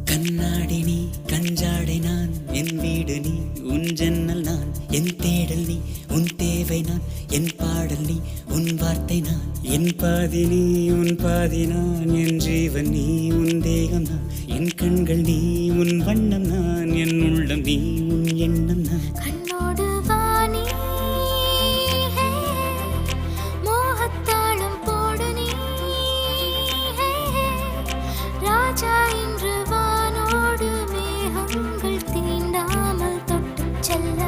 கண்ணாடி நீ கஞ்சாடை நான் என் வீடு நீ உன் ஜன்னல் நான் என் தேடல் நீ உன் தேவை நான் என் பாடல் நீ உன் வார்த்தை நான் என் பாதி நீ உன் பாதி நான் என் ஜீவன் நீ உன் தேகம் நான் என் கண்கள் நீ உன் வண்ணம் நான் என் உள்ளம் நீ உன் எண்ணம் நான் கண்ணோடு வாணி மோகத்தாளம் போடு நீ ராஜா இன்று வானோடு மேகங்கள் தீண்டாமல் தொட்டு செல்ல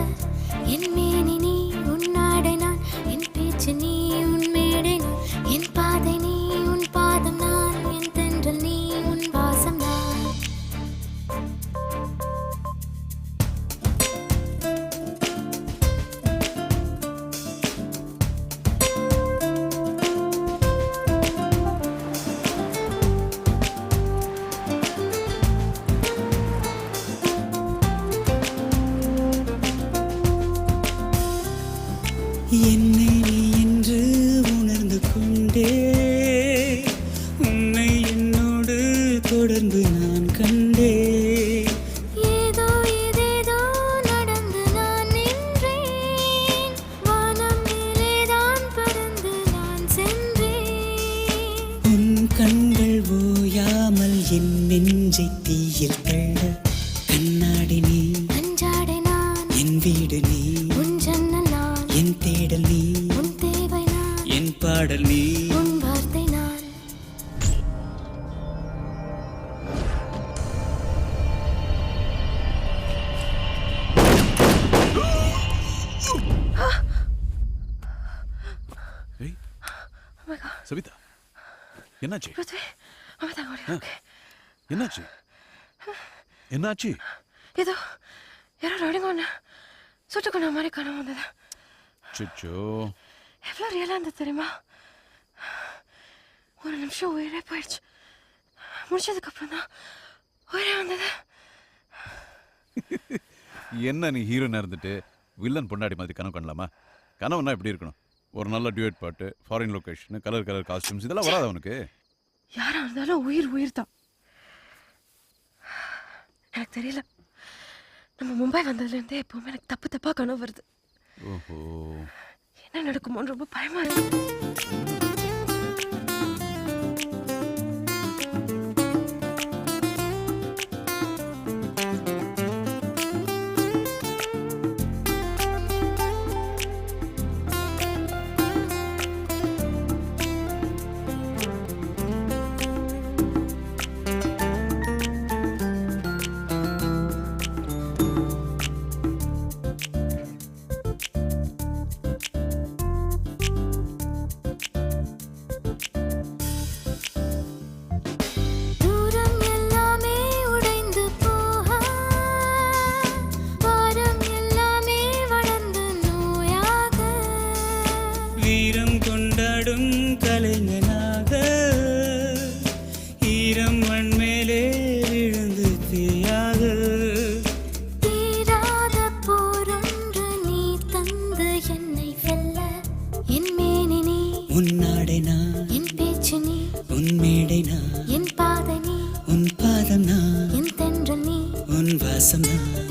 என் மேனி நீ உன் நாடை நான் என் பேச்சு நீ உன் மேடை நான் என் பாதை நீ உன் பாதம் நான் என் தென்றல் நீ உன் வாசம் நான் என்னை நீ என்று உணர்ந்து கொண்டே உன்னை என்னோடு தொடர்ந்து நான் கண்டே ஏதோ ஏதேதோ நடந்து நான் நின்றேன் வானம் மேலேதான் பறந்து நான் சென்றேன் உன் கண்கள் ஓயாமல் என் நெஞ்சை தீயில் தள்ள கண்ணாடி நீ அஞ்சாடை நான் என் வீடு நீ உன் ஜன்னல் நான் என் தேடல் நீ உன் தேவை நான் என் பாடல் நீ உன் வார்த்தை நான் ஏய் சவிதா என்னாச்சு பிருத்வி அமதா கோடி ஓகே என்னாச்சு என்னாச்சு ஏதோ யாரோ ரைடிங் ஒன்று சுட்டுக்கொண்ட மாதிரி கனவு வந்தது சிச்சோ எவ்வளோ ரியலாக இருந்தது தெரியுமா ஒரு நிமிஷம் உயிரே போயிடுச்சு முடிச்சதுக்கப்புறம் தான் உயிரே வந்தது என்ன நீ ஹீரோனா இருந்துட்டு வில்லன் பொண்டாடி மாதிரி கனவு பண்ணலாமா கனவுனா எப்படி இருக்கணும் ஒரு நல்ல டியூட் பாட்டு foreign location colour colour costumes இதெல்லாம் வராது அவனுக்கு யாராக இருந்தாலும் உயிர் தான் எனக்கு தெரியல நம்ம மும்பை வந்ததுலேருந்தே எப்பவுமே எனக்கு தப்பாக கனவு வருது ஓஹோ என்ன நடக்குமோன்னு ரொம்ப பயமா இருக்கு தூரம் எல்லாமே உடைந்து போக வாரம் எல்லாமே வளர்ந்து நோயாக வீரம் கொண்டாடும் கலைஞனாக ஈரம் மண் மேலே விழுந்து தீயாக தீராத போரொன்று நீ தந்து என்னை வெல்ல என் மேனி நீ உன் நாடை நான் என் பேச்சு நீ உன் மேடை நான் என் பாதை நீ உன் பாதம் நான் என் தென்றல் நீ உன் வாசம் நான்